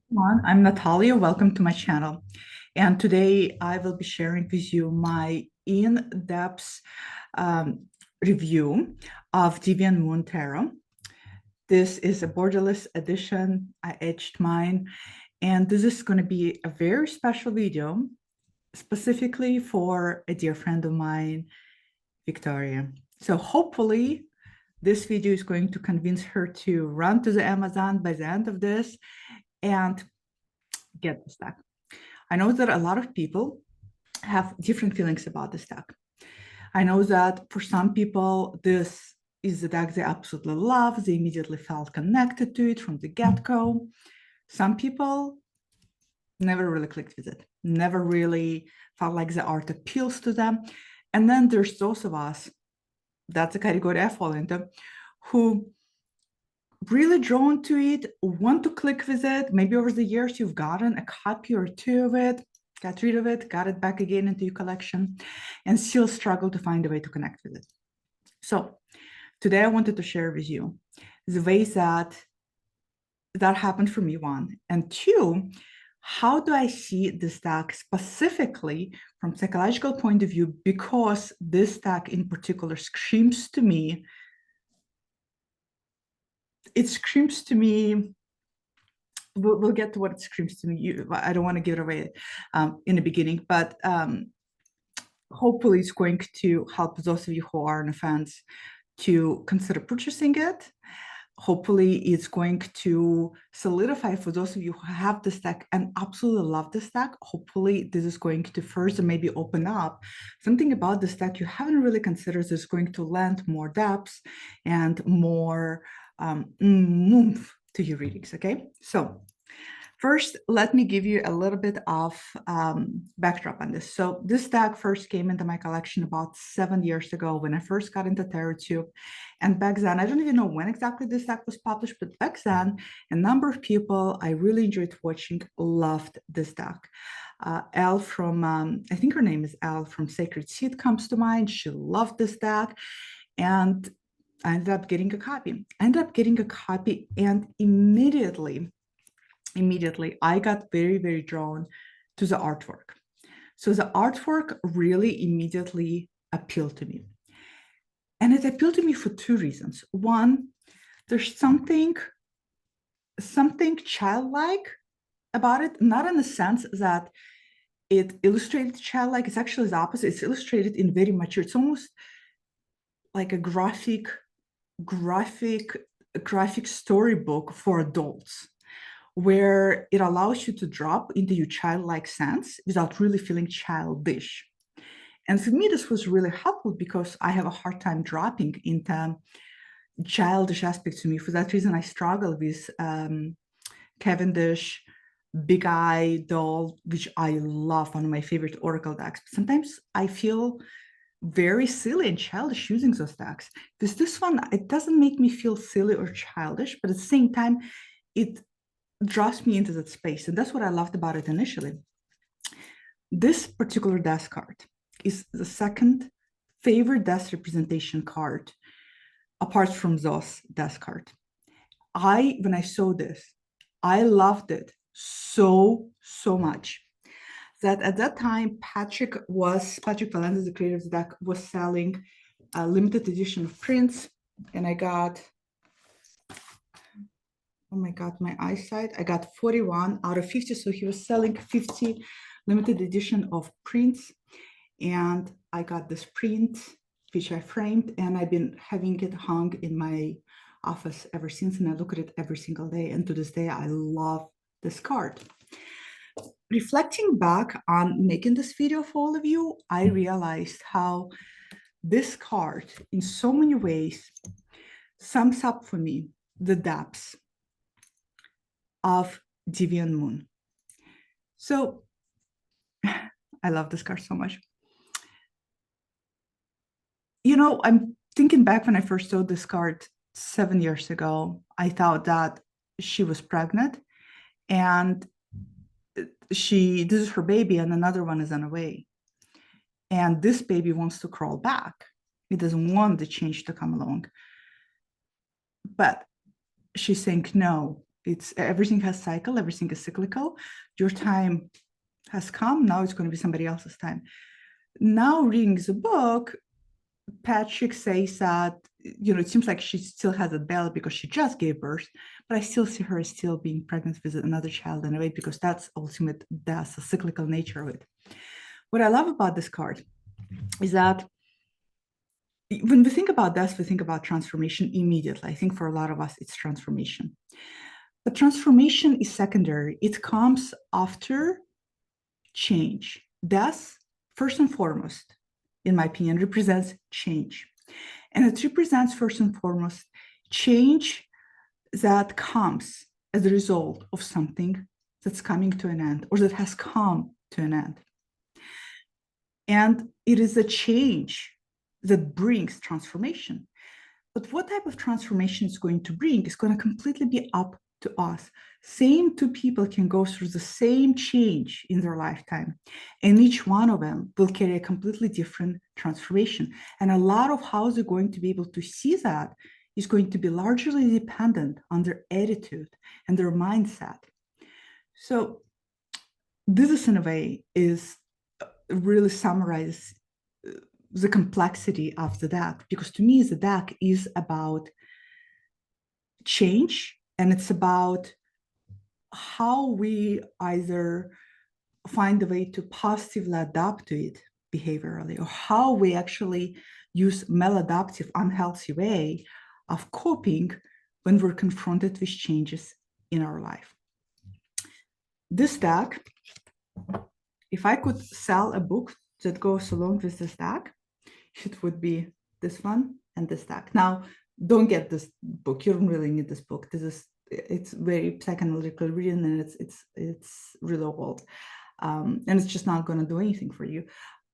Everyone, I'm Natalia. Welcome to my channel. And today I will be sharing with you my in-depth review of Deviant Moon Tarot. This is a borderless edition. I etched mine. And this is going to be a very special video, specifically for a dear friend of mine, Victoria. So hopefully this video is going to convince her to run to the Amazon by the end of this and get this deck. I know that a lot of people have different feelings about this deck. I know that for some people, this is the deck they absolutely love. They immediately felt connected to it from the get-go. Some people never really clicked with it, never really felt like the art appeals to them. And then there's those of us, that's a category I fall into, who really drawn to it, want to click with it. Maybe over the years you've gotten a copy or two of it, got rid of it, got it back again into your collection, and still struggle to find a way to connect with it. So today I wanted to share with you the ways that happened for me, one, and two, how do I see this deck specifically from psychological point of view, because this deck in particular screams to me, we'll get to what it screams to me. I don't want to give it away in the beginning, but hopefully it's going to help those of you who are on the fence to consider purchasing it. Hopefully it's going to solidify for those of you who have this deck and absolutely love this deck. Hopefully this is going to first maybe open up something about this deck you haven't really considered, is going to lend more depth and more oomph to your readings. Okay, so first, let me give you a little bit of backdrop on this. So this deck first came into my collection about 7 years ago when I first got into Tarot Tube. And back then, I don't even know when exactly this deck was published, but back then, a number of people I really enjoyed watching loved this deck. Elle from, I think her name is Elle from Sacred Seed comes to mind. She loved this deck. And I ended up getting a copy. And immediately I got very, very drawn to the artwork. So the artwork really immediately appealed to me. And it appealed to me for two reasons. One, there's something childlike about it, not in the sense that it illustrated childlike. It's actually the opposite. It's illustrated in very mature. It's almost like a graphic storybook for adults, where it allows you to drop into your childlike sense without really feeling childish. And for me, this was really helpful because I have a hard time dropping into childish aspects to me. For that reason, I struggle with Cavendish, Big Eye Doll, which I love, one of my favorite Oracle decks. But sometimes I feel very silly and childish using those decks. This one, it doesn't make me feel silly or childish, but at the same time, it draws me into that space. And that's what I loved about it initially. This particular death card is the second favorite death representation card apart from Zos death card. When I saw this, I loved it so much that at that time, Patrick Valentes, the creator of the deck, was selling a limited edition of prints, and I got, oh my God, my eyesight, I got 41 out of 50. So he was selling 50 limited edition of prints. And I got this print, which I framed, and I've been having it hung in my office ever since. And I look at it every single day. And to this day, I love this card. Reflecting back on making this video for all of you, I realized how this card, in so many ways, sums up for me the depths of Deviant Moon. So I love this card so much. You know, I'm thinking back when I first saw this card 7 years ago, I thought that she was pregnant and this is her baby and another one is on the way. And this baby wants to crawl back. It doesn't want the change to come along. But she's saying, no, It's everything has cycle, everything is cyclical. Your time has come. Now it's going to be somebody else's time. Now reading the book, Patrick says that, it seems like she still has a belly because she just gave birth, but I still see her still being pregnant with another child in a way, because that's the cyclical nature of it. What I love about this card is that when we think about this, we think about transformation immediately. I think for a lot of us, it's transformation. But transformation is secondary. It comes after change. Death, first and foremost, in my opinion, represents change. And it represents, first and foremost, change that comes as a result of something that's coming to an end, or that has come to an end. And it is a change that brings transformation. But what type of transformation it's going to bring is going to completely be up to us. Same two people can go through the same change in their lifetime, and each one of them will carry a completely different transformation. And a lot of how they're going to be able to see that is going to be largely dependent on their attitude and their mindset. So this, in a way, is really summarize the complexity of the deck, because to me the deck is about change, and it's about how we either find a way to positively adapt to it behaviorally, or how we actually use maladaptive, unhealthy way of coping when we're confronted with changes in our life. This deck, if I could sell a book that goes along with this deck, it would be this one and this deck. Now, don't get this book. You don't really need this book. It's very psychoanalytical reading, and it's really old. And it's just not going to do anything for you.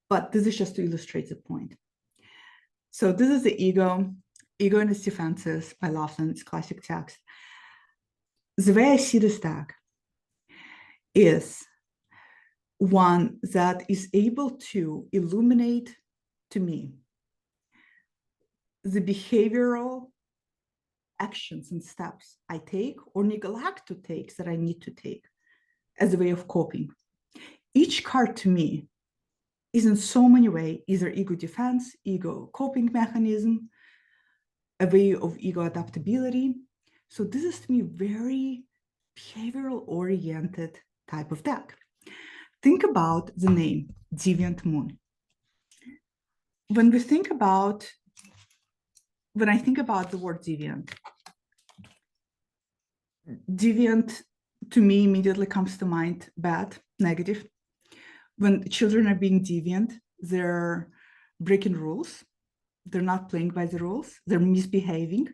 But this is just to illustrate the point. So this is the Ego and its Defenses by Laughlin. It's classic text. The way I see this deck is one that is able to illuminate to me the behavioral actions and steps I take or neglect to take that I need to take as a way of coping. Each card to me is in so many ways either ego defense, ego coping mechanism, a way of ego adaptability. So this is to me very behavioral oriented type of deck. Think about the name Deviant Moon. When I think about the word deviant to me immediately comes to mind bad, negative. When children are being deviant, they're breaking rules. They're not playing by the rules. They're misbehaving.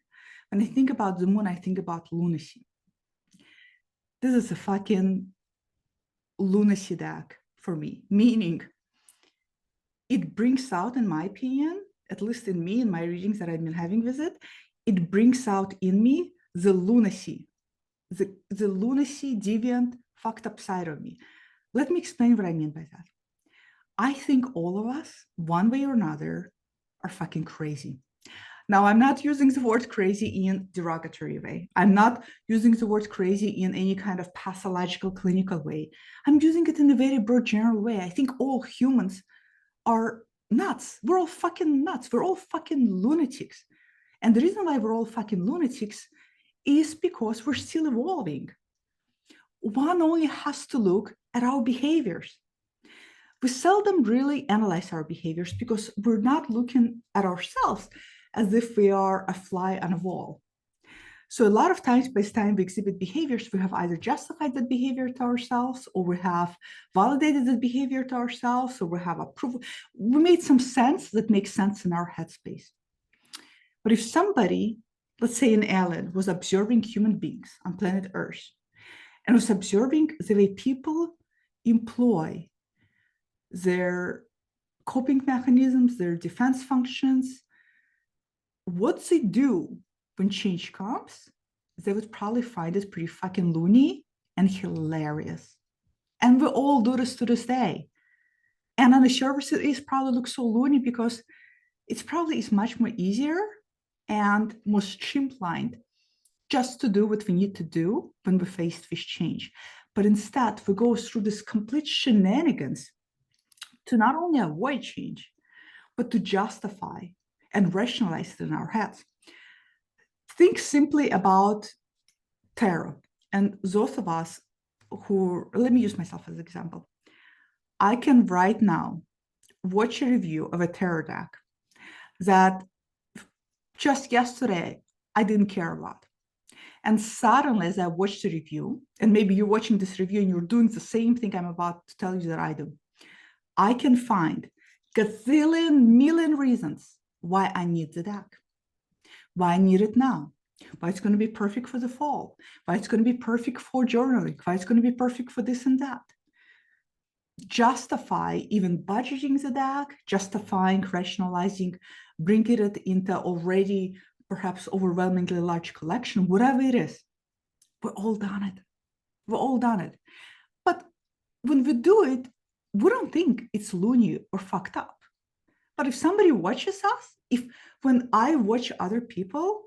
When I think about the moon, I think about lunacy. This is a fucking lunacy deck for me, meaning it brings out, in my opinion, at least in me, in my readings that I've been having with it, it brings out in me the lunacy, the lunacy, deviant, fucked up side of me. Let me explain what I mean by that. I think all of us, one way or another, are fucking crazy. Now, I'm not using the word crazy in derogatory way. I'm not using the word crazy in any kind of pathological clinical way. I'm using it in a very broad general way. I think all humans are nuts. We're all fucking nuts. We're all fucking lunatics. And the reason why we're all fucking lunatics is because we're still evolving. One only has to look at our behaviors. We seldom really analyze our behaviors because we're not looking at ourselves as if we are a fly on a wall. So a lot of times, by the time we exhibit behaviors, we have either justified that behavior to ourselves, or we have validated that behavior to ourselves, or we have approval. We made some sense that makes sense in our headspace. But if somebody, let's say an alien, was observing human beings on planet Earth and was observing the way people employ their coping mechanisms, their defense functions, what they do when change comes, they would probably find it pretty fucking loony and hilarious. And we all do this to this day. And on the surface, it probably looks so loony because it's probably is much more easier and more streamlined just to do what we need to do when we're faced with change. But instead, we go through this complete shenanigans to not only avoid change, but to justify and rationalize it in our heads. Think simply about tarot. And those of us who, let me use myself as an example. I can right now watch a review of a tarot deck that just yesterday I didn't care about. And suddenly, as I watched the review, and maybe you're watching this review and you're doing the same thing I'm about to tell you that I do, I can find gazillion million reasons why I need the deck, why I need it now, why it's going to be perfect for the fall, why it's going to be perfect for journaling, why it's going to be perfect for this and that. Justify even budgeting the deck, justifying, rationalizing, bringing it into already perhaps overwhelmingly large collection, whatever it is. We're all done it. We're all done it. But when we do it, we don't think it's loony or fucked up. But if somebody watches us, if when I watch other people,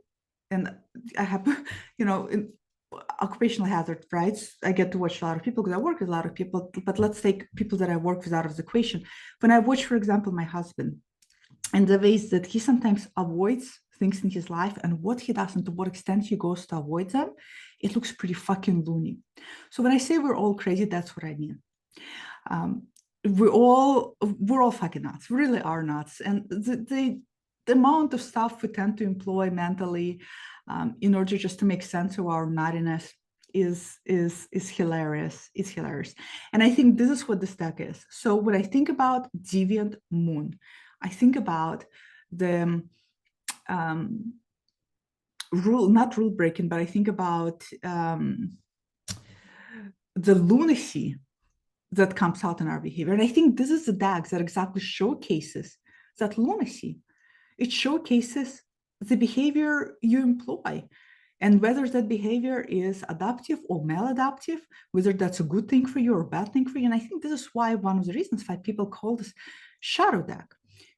and I have, in occupational hazard, right? I get to watch a lot of people because I work with a lot of people, but let's take people that I work with out of the equation. When I watch, for example, my husband and the ways that he sometimes avoids things in his life and what he does and to what extent he goes to avoid them, it looks pretty fucking loony. So when I say we're all crazy, that's what I mean. We're all fucking nuts. We really are nuts. And the amount of stuff we tend to employ mentally in order just to make sense of our nuttiness is hilarious. It's hilarious. And I think this is what this deck is. So when I think about Deviant Moon, I think about the not rule breaking, but I think about the lunacy that comes out in our behavior. And I think this is the deck that exactly showcases that lunacy. It showcases the behavior you employ and whether that behavior is adaptive or maladaptive, whether that's a good thing for you or a bad thing for you. And I think this is why one of the reasons why people call this shadow deck,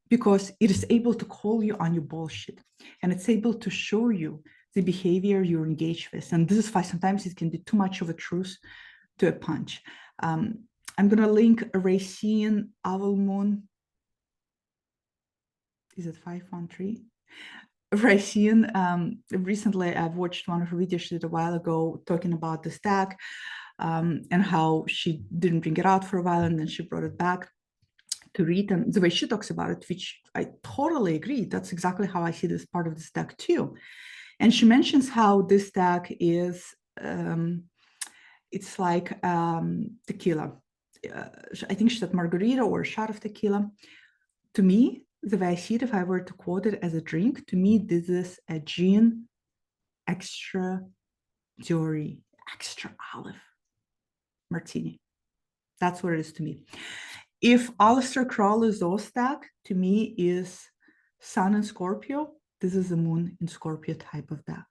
because it is able to call you on your bullshit and it's able to show you the behavior you're engaged with. And this is why sometimes it can be too much of a truth to a punch. I'm going to link a Racine Owl Moon. Is it 513? Racine, recently I've watched one of her videos she did a while ago talking about this deck and how she didn't bring it out for a while and then she brought it back to read. And the way she talks about it, which I totally agree, that's exactly how I see this part of this deck too. And she mentions how this deck is, it's like tequila. I think she said margarita or a shot of tequila. To me, the way I see it, if I were to quote it as a drink, to me, this is a gin extra jury, extra olive martini. That's what it is to me. If Aleister Crowley's Zostack, to me, is Sun and Scorpio, this is a Moon in Scorpio type of deck.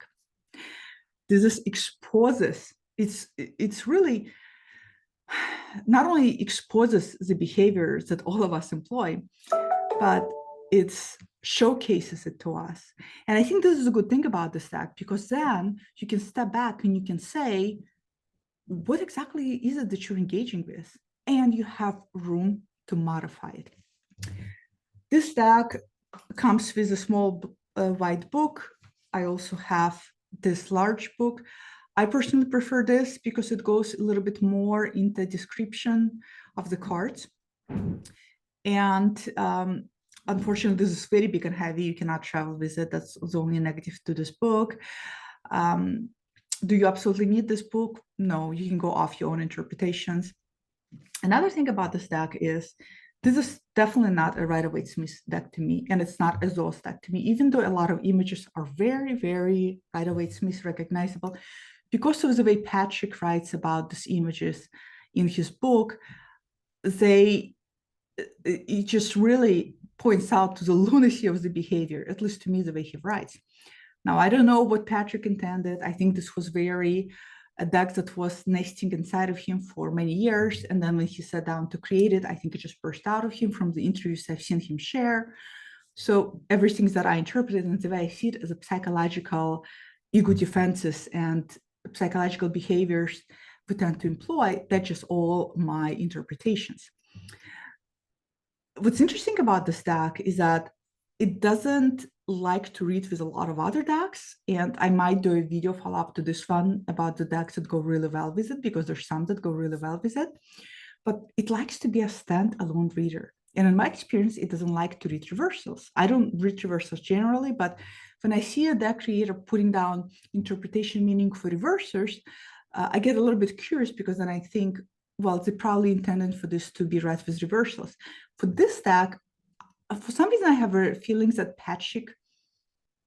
This is exposes, it's really not only exposes the behaviors that all of us employ, but it showcases it to us. And I think this is a good thing about this deck, because then you can step back and you can say, what exactly is it that you're engaging with? And you have room to modify it. This deck comes with a small white book. I also have this large book. I personally prefer this because it goes a little bit more into description of the cards. And unfortunately, this is very big and heavy. You cannot travel with it. That's the only negative to this book. Do you absolutely need this book? No, you can go off your own interpretations. Another thing about this deck is this is definitely not a Rider-Waite-Smith deck to me, and it's not a Zo's deck to me, even though a lot of images are very, very Rider-Waite-Smith recognizable. Because of the way Patrick writes about these images in his book, it just really points out to the lunacy of the behavior, at least to me, the way he writes. Now, I don't know what Patrick intended. I think this was a deck that was nesting inside of him for many years. And then when he sat down to create it, I think it just burst out of him from the interviews I've seen him share. So everything that I interpreted and the way I see it as a psychological ego defenses and psychological behaviors we tend to employ. That's just all my interpretations. What's interesting about this deck is that it doesn't like to read with a lot of other decks, and I might do a video follow-up to this one about the decks that go really well with it, because there's some that go really well with it, but it likes to be a standalone reader. And in my experience, it doesn't like to read reversals. I don't read reversals generally, but when I see a deck creator putting down interpretation meaning for reversers, I get a little bit curious, because then I think, well, they probably intended for this to be read with reversals. For this deck, for some reason, I have feelings that Patchik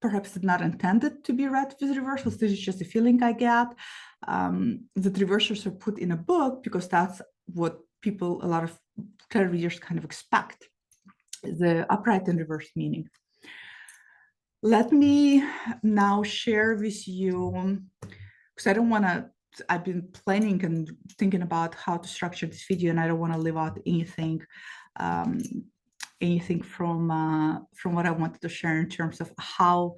perhaps did not intended to be read with reversals. This is just a feeling I get. That reversals are put in a book because that's what people, a lot of tarot readers kind of expect, the upright and reverse meaning. Let me now share with you, because I don't want to, I've been planning and thinking about how to structure this video, and I don't want to leave out anything from what I wanted to share in terms of how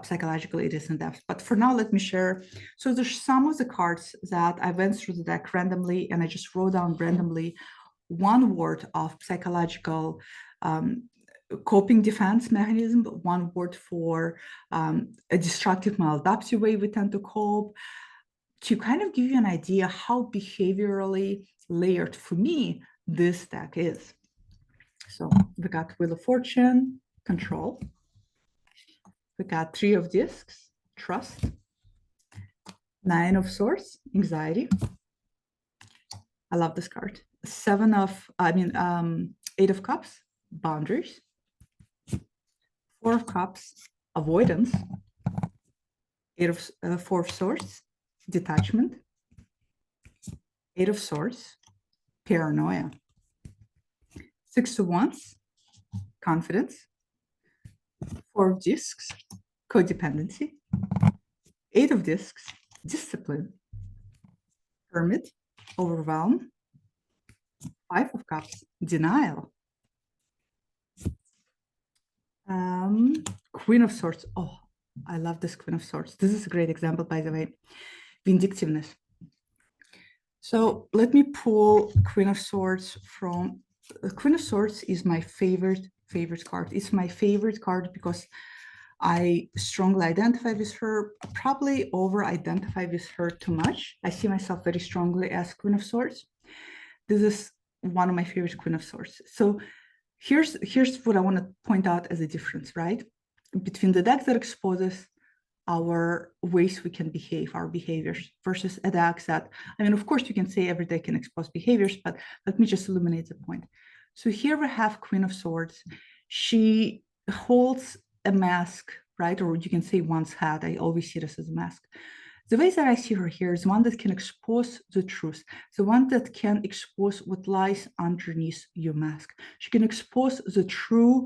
psychological it is in depth. But for now, let me share. So there's some of the cards that I went through the deck randomly, and I just wrote down randomly one word of psychological coping defense mechanism, one word for a destructive maladaptive way we tend to cope, to kind of give you an idea how behaviorally layered for me this deck is. So we got Wheel of Fortune, Control. We got Three of Discs, Trust. Nine of Swords, Anxiety. I love this card. Eight of Cups, Boundaries. Four of Cups, Avoidance. Four of Swords, Detachment. Eight of Swords, Paranoia. Six of Wands, Confidence. Four of Discs, Codependency. Eight of Discs, Discipline. Hermit, Overwhelm. Five of Cups, Denial. Queen of Swords. Oh, I love this Queen of Swords. This is a great example, by the way. Vindictiveness. So let me pull Queen of Swords from... Queen of Swords is my favorite card. It's my favorite card because I strongly identify with her, probably over-identify with her too much. I see myself very strongly as Queen of Swords. This is one of my favorite Queen of Swords. So here's what I want to point out as a difference, right? Between the deck that exposes our ways we can behave, our behaviors, versus a deck that, I mean, of course, you can say every deck can expose behaviors, but let me just illuminate the point. So here we have Queen of Swords. She holds a mask, right? Or you can say one's hat. I always see this as a mask. The way that I see her here is one that can expose the truth, the one that can expose what lies underneath your mask. She can expose the true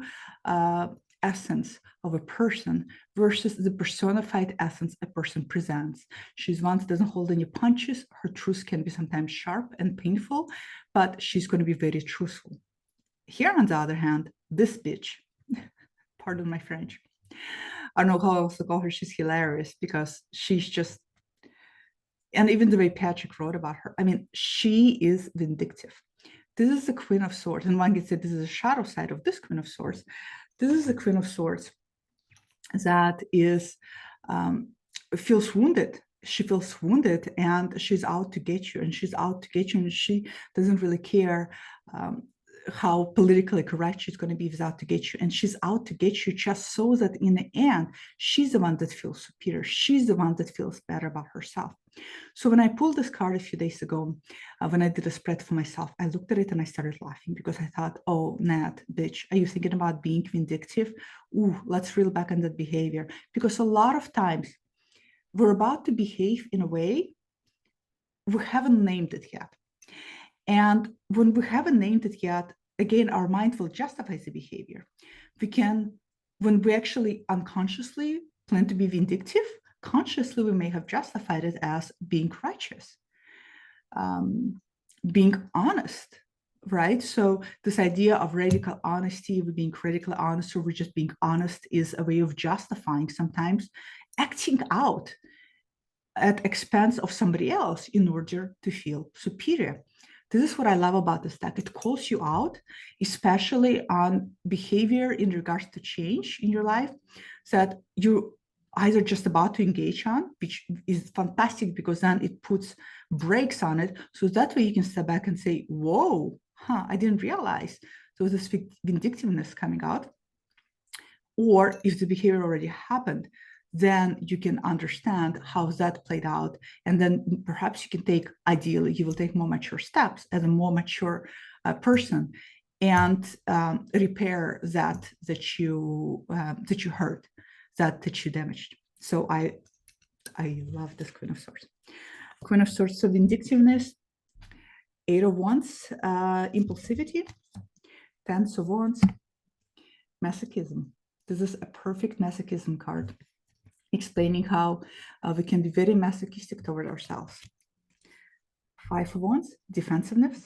essence of a person versus the personified essence a person presents. She's one that doesn't hold any punches. Her truth can be sometimes sharp and painful, but she's going to be very truthful. Here, on the other hand, this bitch, pardon my French, I don't know how else to call her, she's hilarious because she's just, and even the way Patrick wrote about her, I mean, she is vindictive. This is the Queen of Swords, and one can say this is a shadow side of this Queen of Swords. This is the Queen of Swords that is, feels wounded. She feels wounded and she's out to get you, and she's out to get you, and she doesn't really care how politically correct she's going to be without to get you. And she's out to get you just so that in the end, she's the one that feels superior. She's the one that feels better about herself. So when I pulled this card a few days ago, when I did a spread for myself, I looked at it and I started laughing because I thought, oh, Nat, bitch, are you thinking about being vindictive? Ooh, let's reel back on that behavior. Because a lot of times we're about to behave in a way we haven't named it yet. And when we haven't named it yet, again, our mind will justify the behavior. We can, when we actually unconsciously plan to be vindictive, consciously we may have justified it as being righteous, being honest, right? So this idea of radical honesty, we're being radically honest, or we're just being honest, is a way of justifying sometimes acting out at expense of somebody else in order to feel superior. This is what I love about this deck. It calls you out, especially on behavior in regards to change in your life that you either just about to engage on, which is fantastic because then it puts brakes on it. So that way you can step back and say, whoa, I didn't realize. So this vindictiveness coming out. Or if the behavior already happened, then you can understand how that played out. And then perhaps you can take, ideally, you will take more mature steps as a more mature person and repair that you hurt, that you damaged. So I love this Queen of Swords. Queen of Swords, so vindictiveness, Eight of Wands, impulsivity, Ten of Wands, masochism. This is a perfect masochism card, explaining how we can be very masochistic toward ourselves. Five of Wands, defensiveness.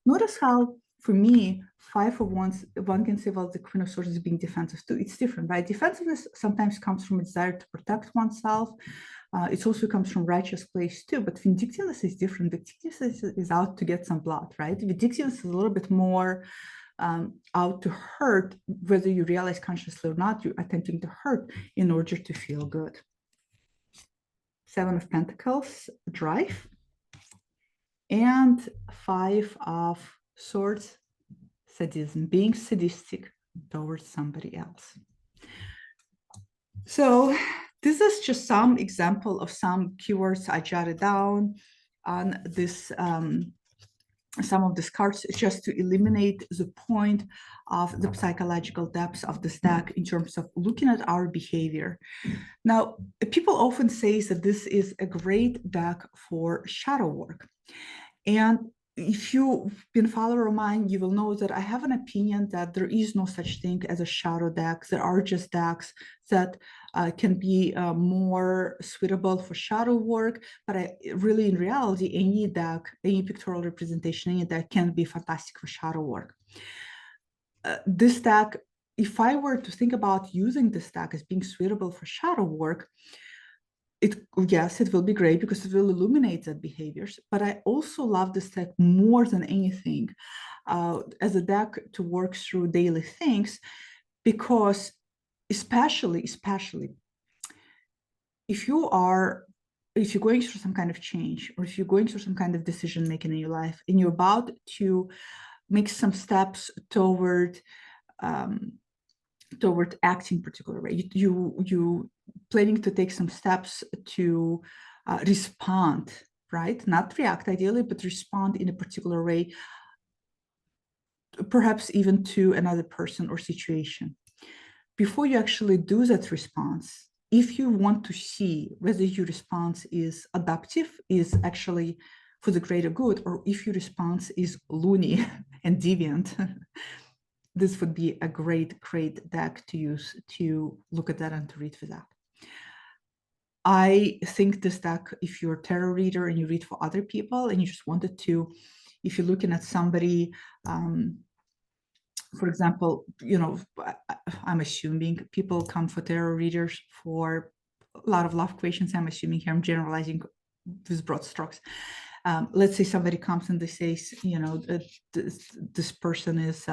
Notice how, for me, Five of Wands, one can say, well, the Queen of Swords is being defensive too. It's different, right? Defensiveness sometimes comes from a desire to protect oneself. It also comes from righteous place too, but vindictiveness is different. Vindictiveness is out to get some blood, right? Vindictiveness is a little bit more out to hurt, whether you realize consciously or not, you're attempting to hurt in order to feel good. Seven of Pentacles, drive. And Five of Swords, sadism, being sadistic towards somebody else. So this is just some example of some keywords I jotted down on this some of these cards, just to eliminate the point of the psychological depths of this deck in terms of looking at our behavior. Now, people often say that this is a great deck for shadow work. And if you've been a follower of mine, you will know that I have an opinion that there is no such thing as a shadow deck. There are just decks that can be more suitable for shadow work, but really, in reality, any deck, any pictorial representation, any deck can be fantastic for shadow work. This deck, if I were to think about using this deck as being suitable for shadow work, yes, it will be great because it will illuminate that behaviors, but I also love this deck more than anything as a deck to work through daily things, because especially if you're going through some kind of change, or if you're going through some kind of decision making in your life and you're about to make some steps toward acting particular way, you planning to take some steps to respond, right? Not react ideally, but respond in a particular way, perhaps even to another person or situation. Before you actually do that response, if you want to see whether your response is adaptive, is actually for the greater good, or if your response is loony and deviant, this would be a great deck to use to look at that and to read for that. I think this deck, if you're a tarot reader and you read for other people and you just wanted to, if you're looking at somebody, for example, I'm assuming people come for tarot readers for a lot of love questions. I'm assuming here, I'm generalizing with broad strokes. Let's say somebody comes and they say, this person is,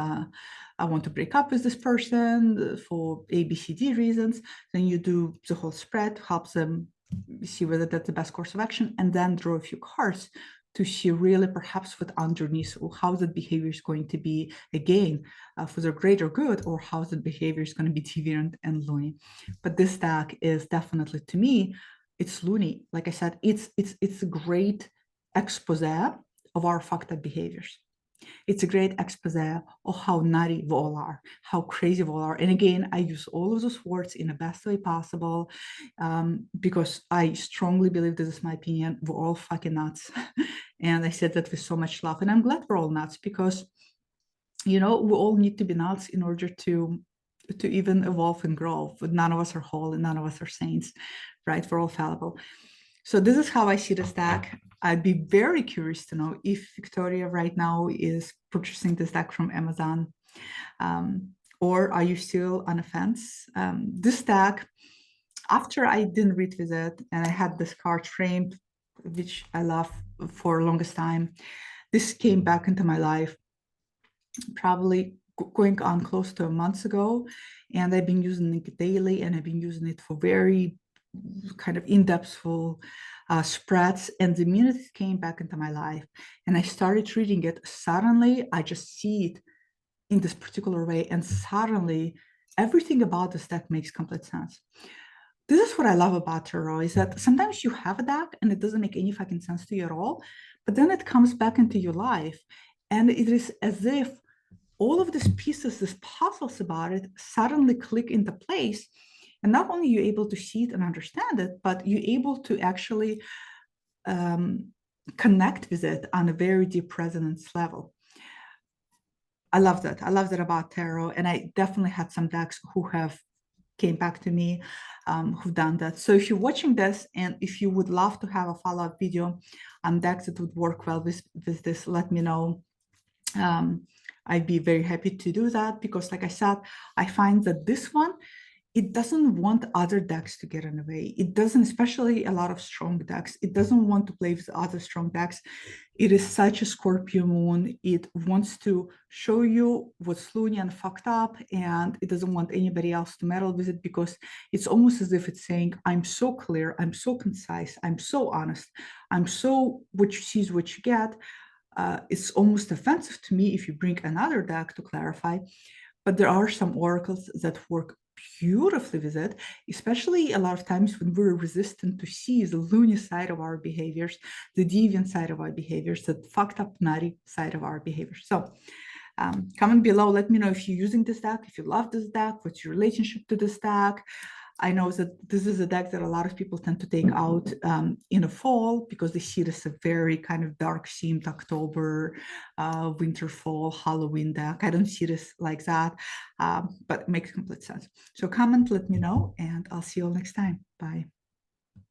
I want to break up with this person for A, B, C, D reasons. Then you do the whole spread, helps them see whether that's the best course of action, and then draw a few cards to see really perhaps what underneath, or how the behavior is going to be, again, for the greater good, or how the behavior is going to be deviant and loony. But this deck is definitely, to me, it's loony. Like I said, it's a great expose of our fucked up behaviors. It's a great expose of how nutty we all are, how crazy we all are. And again, I use all of those words in the best way possible, because I strongly believe, this is my opinion, we're all fucking nuts. And I said that with so much love. And I'm glad we're all nuts, because, we all need to be nuts in order to even evolve and grow. But none of us are whole and none of us are saints, right? We're all fallible. So this is how I see this deck. I'd be very curious to know if Victoria right now is purchasing this deck from Amazon, or are you still on a fence? This deck After I didn't revisit and I had this card framed, which I love for the longest time, this came back into my life probably going on close to a month ago. And I've been using it daily, and I've been using it for very kind of in-depth spreads. And the minute it came back into my life and I started reading it, suddenly I just see it in this particular way. And suddenly everything about this deck makes complete sense. This is what I love about tarot, is that sometimes you have a deck and it doesn't make any fucking sense to you at all, but then it comes back into your life and it is as if all of these pieces, these puzzles about it suddenly click into place. And not only are you able to see it and understand it, but you're able to actually connect with it on a very deep resonance level. I love that. I love that about tarot. And I definitely had some decks who have came back to me, who've done that. So if you're watching this and if you would love to have a follow-up video on decks that would work well with this, let me know. I'd be very happy to do that, because like I said, I find that this one, it doesn't want other decks to get in the way. It doesn't, especially a lot of strong decks, it doesn't want to play with other strong decks. It is such a Scorpio moon. It wants to show you what's loony and fucked up, and it doesn't want anybody else to meddle with it, because it's almost as if it's saying, I'm so clear, I'm so concise, I'm so honest, I'm so what you see is what you get. It's almost offensive to me if you bring another deck to clarify, but there are some oracles that work beautifully with it, especially a lot of times when we're resistant to see the loony side of our behaviors, the deviant side of our behaviors, the fucked up nutty side of our behaviors. So comment below, let me know if you're using this deck, if you love this deck, what's your relationship to this deck. I know that this is a deck that a lot of people tend to take out in the fall, because they see this a very kind of dark themed October, winter, fall, Halloween deck. I don't see this like that, but it makes complete sense. So comment, let me know, and I'll see you all next time. Bye.